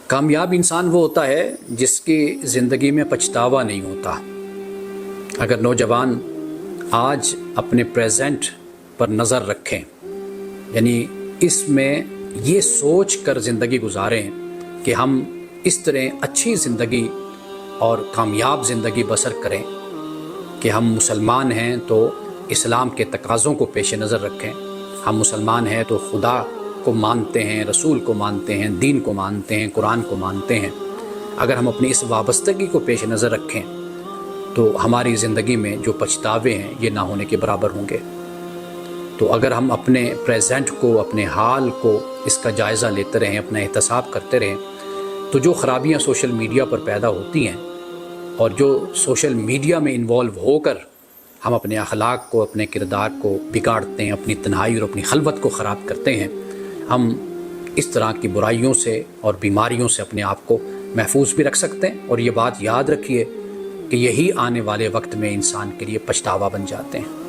کامیاب انسان وہ ہوتا ہے جس کی زندگی میں پچھتاوا نہیں ہوتا۔ اگر نوجوان آج اپنے پریزنٹ پر نظر رکھیں، یعنی اس میں یہ سوچ کر زندگی گزاریں کہ ہم اس طرح اچھی زندگی اور کامیاب زندگی بسر کریں کہ ہم مسلمان ہیں تو اسلام کے تقاضوں کو پیش نظر رکھیں، ہم مسلمان ہیں تو خدا کو مانتے ہیں، رسول کو مانتے ہیں، دین کو مانتے ہیں، قرآن کو مانتے ہیں۔ اگر ہم اپنی اس وابستگی کو پیش نظر رکھیں تو ہماری زندگی میں جو پچھتاوے ہیں یہ نہ ہونے کے برابر ہوں گے۔ تو اگر ہم اپنے پریزنٹ کو، اپنے حال کو، اس کا جائزہ لیتے رہیں، اپنا احتساب کرتے رہیں، تو جو خرابیاں سوشل میڈیا پر پیدا ہوتی ہیں اور جو سوشل میڈیا میں انوالو ہو کر ہم اپنے اخلاق کو، اپنے کردار کو بگاڑتے ہیں، اپنی تنہائی اور اپنی خلوت کو خراب کرتے ہیں، ہم اس طرح کی برائیوں سے اور بیماریوں سے اپنے آپ کو محفوظ بھی رکھ سکتے ہیں۔ اور یہ بات یاد رکھیے کہ یہی آنے والے وقت میں انسان کے لیے پچھتاوا بن جاتے ہیں۔